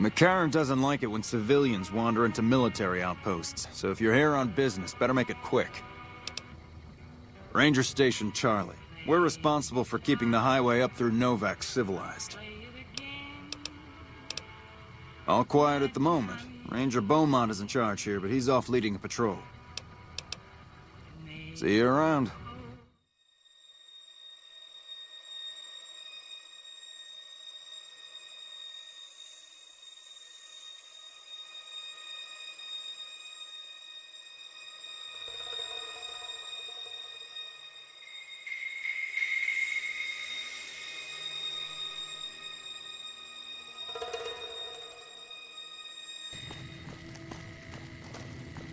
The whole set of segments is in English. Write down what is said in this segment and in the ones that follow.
McCarran doesn't like it when civilians wander into military outposts, so if you're here on business, better make it quick. Ranger Station Charlie. We're responsible for keeping the highway up through Novac civilized. All quiet at the moment. Ranger Beaumont is in charge here, but he's off leading a patrol. See you around.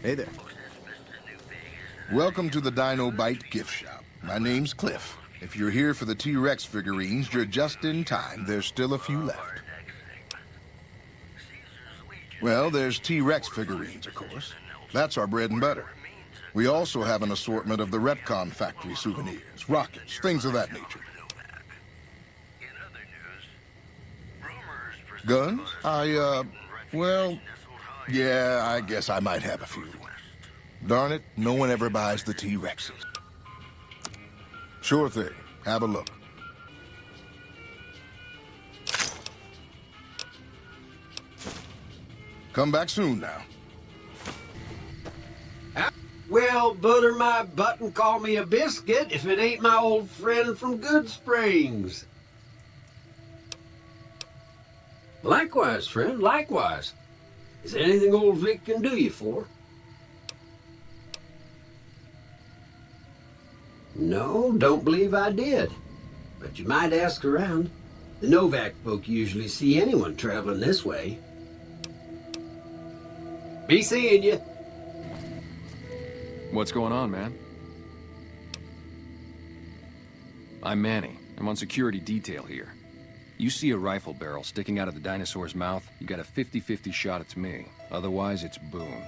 Hey there. Welcome to the Dino Bite gift shop. My name's Cliff. If you're here for the T-Rex figurines, you're just in time. There's still a few left. Well, there's T-Rex figurines, of course. That's our bread and butter. We also have an assortment of the Retcon factory souvenirs, rockets, things of that nature. Guns? Well, yeah, I guess I might have a few. Darn it, no one ever buys the T-Rexes. Sure thing. Have a look. Come back soon now. Well, butter my butt and call me a biscuit if it ain't my old friend from Good Springs. Likewise, friend, likewise. Is there anything old Vic can do you for? No, don't believe I did. But you might ask around. The Novac folk usually see anyone traveling this way. Be seeing you. What's going on, man? I'm Manny. I'm on security detail here. You see a rifle barrel sticking out of the dinosaur's mouth, you got a 50-50 shot it's me. Otherwise, it's boom.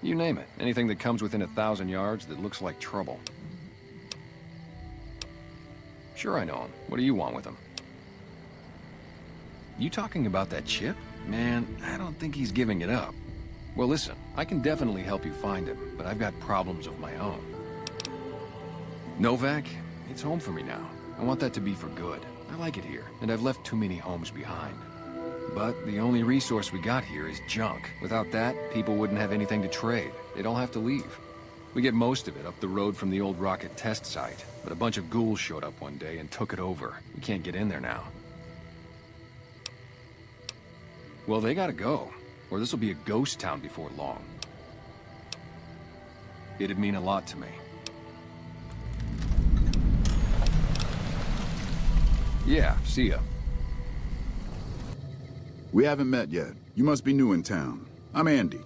You name it. Anything that comes within 1,000 yards that looks like trouble. Sure, I know him. What do you want with him? You talking about that chip? Man, I don't think he's giving it up. Well, listen, I can definitely help you find him, but I've got problems of my own. Novac, it's home for me now. I want that to be for good. I like it here, and I've left too many homes behind. But the only resource we got here is junk. Without that, people wouldn't have anything to trade. They'd all have to leave. We get most of it up the road from the old rocket test site, but a bunch of ghouls showed up one day and took it over. We can't get in there now. Well, they gotta go, or this'll be a ghost town before long. It'd mean a lot to me. Yeah, see ya. We haven't met yet. You must be new in town. I'm Andy.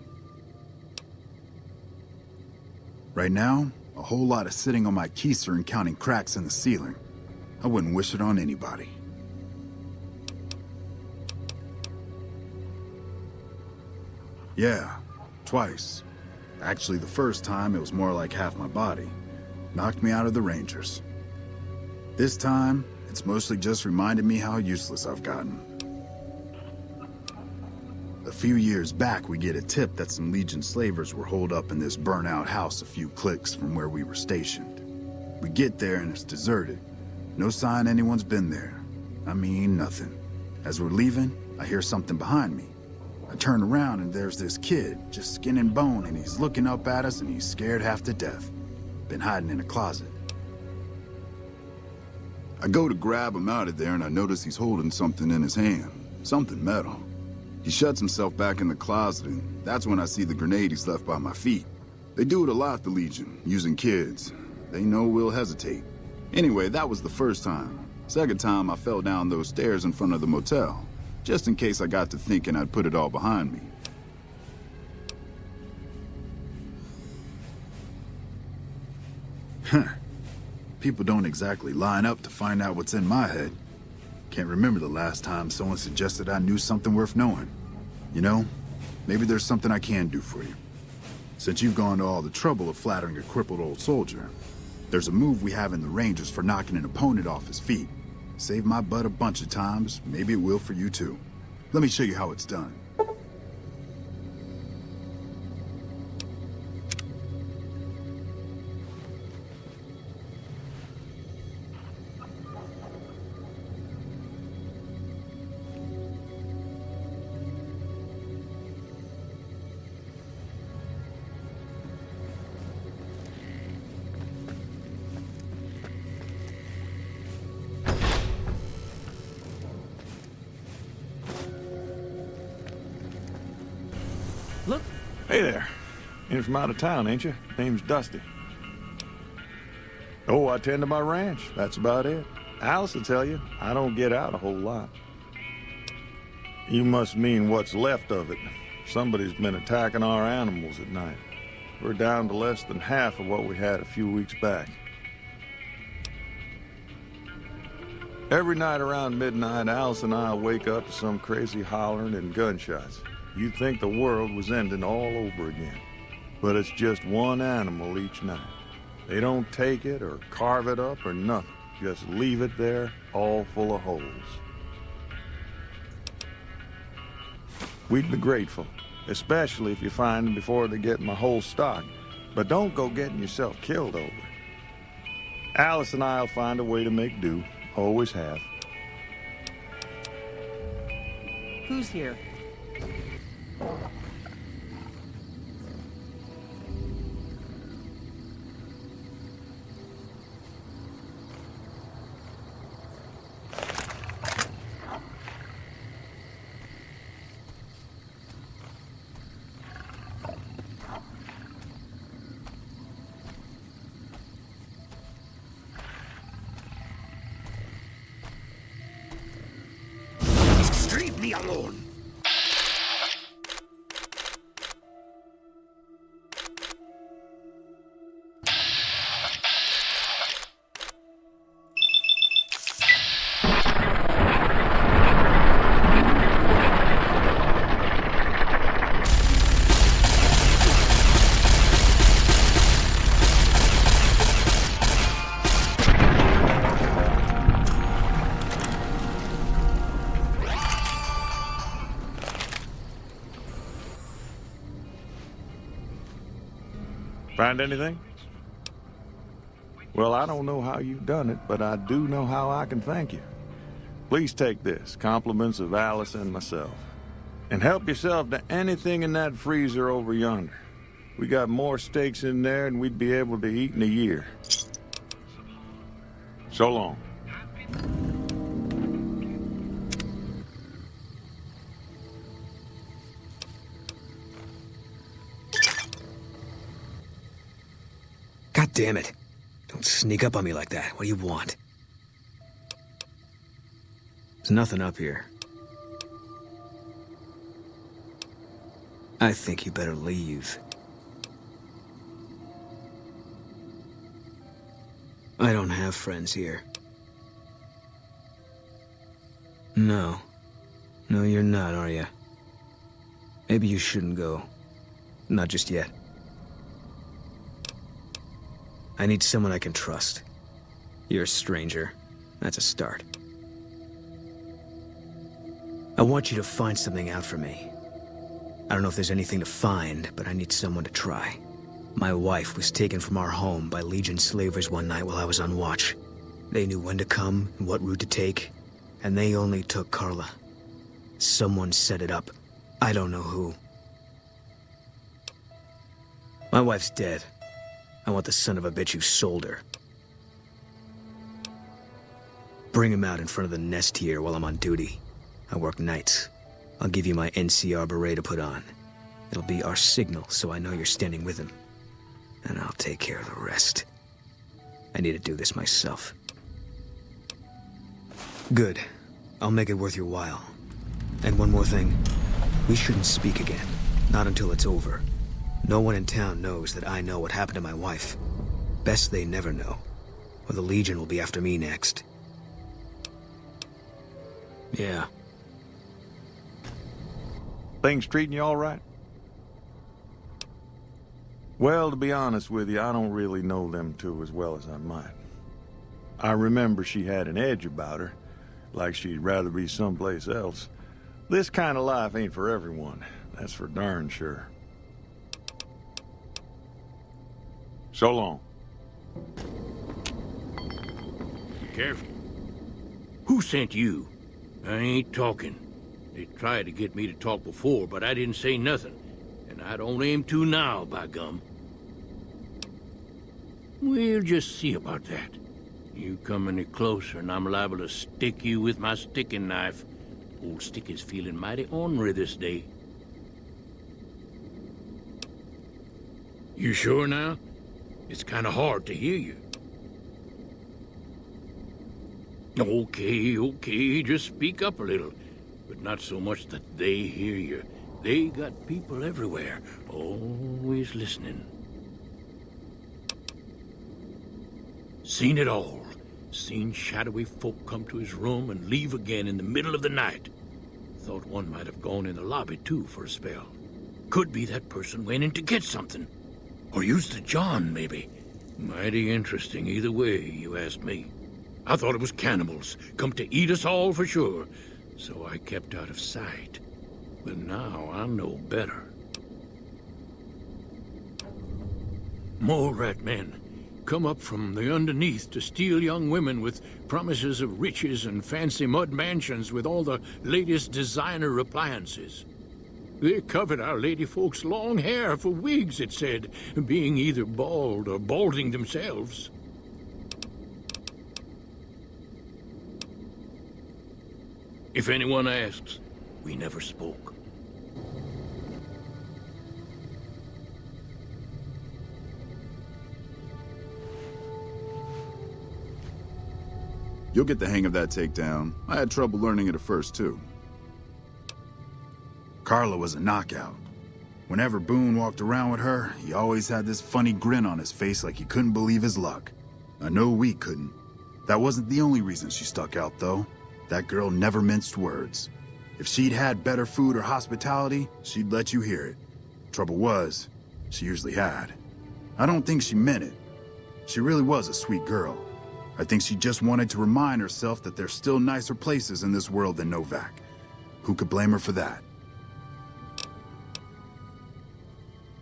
Right now, a whole lot of sitting on my keister and counting cracks in the ceiling. I wouldn't wish it on anybody. Yeah, twice. Actually, the first time, it was more like half my body. Knocked me out of the Rangers. This time, it's mostly just reminded me how useless I've gotten. A few years back, we get a tip that some Legion slavers were holed up in this burnt-out house a few clicks from where we were stationed. We get there and it's deserted. No sign anyone's been there. I mean, nothing. As we're leaving, I hear something behind me. I turn around and there's this kid, just skin and bone, and he's looking up at us and he's scared half to death. Been hiding in a closet. I go to grab him out of there and I notice he's holding something in his hand. Something metal. He shuts himself back in the closet, and that's when I see the grenade he's left by my feet. They do it a lot, the Legion, using kids. They know we'll hesitate. Anyway, that was the first time. Second time, I fell down those stairs in front of the motel, just in case I got to thinking I'd put it all behind me. Huh. People don't exactly line up to find out what's in my head. Can't remember the last time someone suggested I knew something worth knowing. You know, maybe there's something I can do for you. Since you've gone to all the trouble of flattering a crippled old soldier, there's a move we have in the Rangers for knocking an opponent off his feet. Saved my butt a bunch of times, maybe it will for you too. Let me show you how it's done. Look. Hey there. In from out of town, ain't you? Name's Dusty. Oh, I tend to my ranch. That's about it. Alice will tell you, I don't get out a whole lot. You must mean what's left of it. Somebody's been attacking our animals at night. We're down to less than half of what we had a few weeks back. Every night around midnight, Alice and I wake up to some crazy hollering and gunshots. You'd think the world was ending all over again. But it's just one animal each night. They don't take it or carve it up or nothing. Just leave it there, all full of holes. We'd be grateful, especially if you find them before they get in my whole stock. But don't go getting yourself killed over it. Alice and I'll find a way to make do. Always have. Who's here? Leave me alone! Find anything? Well, I don't know how you've done it, but I do know how I can thank you. Please take this, compliments of Alice and myself. And help yourself to anything in that freezer over yonder. We got more steaks in there than we'd be able to eat in a year. So long. God damn it. Don't sneak up on me like that. What do you want? There's nothing up here. I think you better leave. I don't have friends here. No. No, you're not, are you? Maybe you shouldn't go. Not just yet. I need someone I can trust. You're a stranger. That's a start. I want you to find something out for me. I don't know if there's anything to find, but I need someone to try. My wife was taken from our home by Legion slavers one night while I was on watch. They knew when to come and what route to take, and they only took Carla. Someone set it up. I don't know who. My wife's dead. I want the son of a bitch who sold her. Bring him out in front of the nest here while I'm on duty. I work nights. I'll give you my NCR beret to put on. It'll be our signal so I know you're standing with him. And I'll take care of the rest. I need to do this myself. Good. I'll make it worth your while. And one more thing. We shouldn't speak again. Not until it's over. No one in town knows that I know what happened to my wife. Best they never know, or the Legion will be after me next. Yeah. Things treating you all right? Well, to be honest with you, I don't really know them two as well as I might. I remember she had an edge about her, like she'd rather be someplace else. This kind of life ain't for everyone. That's for darn sure. So long. Be careful. Who sent you? I ain't talking. They tried to get me to talk before, but I didn't say nothing. And I don't aim to now, by gum. We'll just see about that. You come any closer and I'm liable to stick you with my sticking knife. Old Stick is feeling mighty ornery this day. You sure now? It's kind of hard to hear you. Okay, just speak up a little. But not so much that they hear you. They got people everywhere, always listening. Seen it all. Seen shadowy folk come to his room and leave again in the middle of the night. Thought one might have gone in the lobby, too, for a spell. Could be that person went in to get something. Or used the John, maybe. Mighty interesting either way, you ask me. I thought it was cannibals, come to eat us all for sure. So I kept out of sight. But now I know better. Mole rat men come up from the underneath to steal young women with promises of riches and fancy mud mansions with all the latest designer appliances. They covered our lady folks' long hair for wigs, it said, being either bald or balding themselves. If anyone asks, we never spoke. You'll get the hang of that takedown. I had trouble learning it at first, too. Carla was a knockout. Whenever Boone walked around with her, he always had this funny grin on his face like he couldn't believe his luck. I know we couldn't. That wasn't the only reason she stuck out, though. That girl never minced words. If she'd had better food or hospitality, she'd let you hear it. Trouble was, she usually had. I don't think she meant it. She really was a sweet girl. I think she just wanted to remind herself that there's still nicer places in this world than Novac. Who could blame her for that?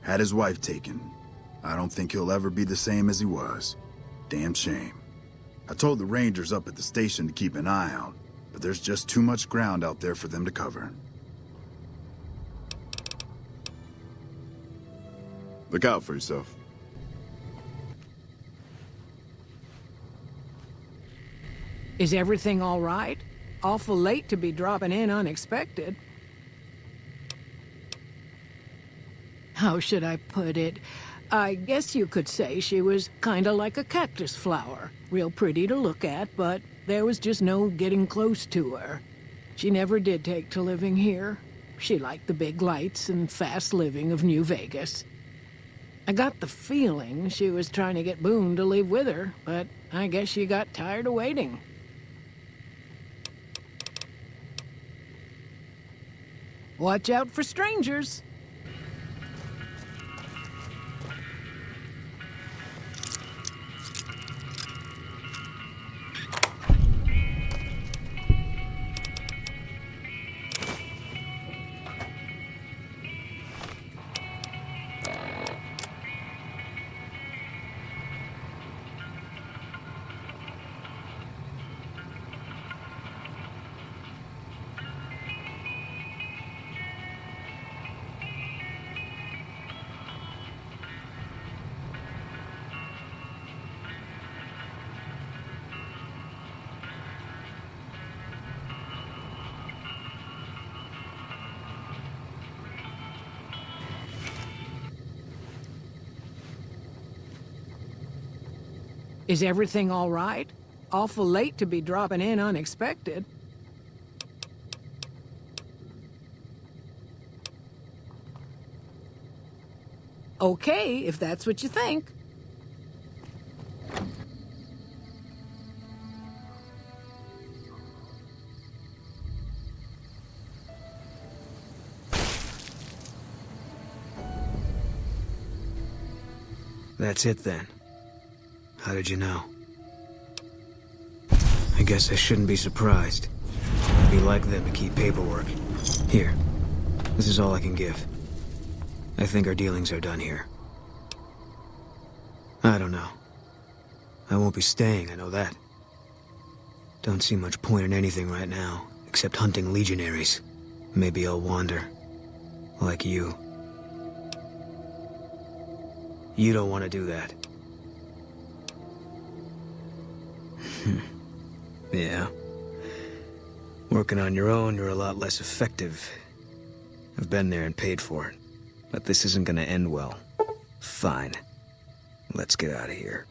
Had his wife taken. I don't think he'll ever be the same as he was. Damn shame. I told the Rangers up at the station to keep an eye out, but there's just too much ground out there for them to cover. Look out for yourself. Is everything all right? Awful late to be dropping in unexpected. How should I put it? I guess you could say she was kinda like a cactus flower. Real pretty to look at, but there was just no getting close to her. She never did take to living here. She liked the big lights and fast living of New Vegas. I got the feeling she was trying to get Boone to leave with her, but I guess she got tired of waiting. Watch out for strangers. Is everything all right? Awful late to be dropping in unexpected. Okay, if that's what you think. That's it then. How did you know? I guess I shouldn't be surprised. It'd be like them to keep paperwork. Here. This is all I can give. I think our dealings are done here. I don't know. I won't be staying, I know that. Don't see much point in anything right now, except hunting legionaries. Maybe I'll wander. Like you. You don't want to do that. Yeah. Working on your own, you're a lot less effective. I've been there and paid for it. But this isn't gonna end well. Fine. Let's get out of here.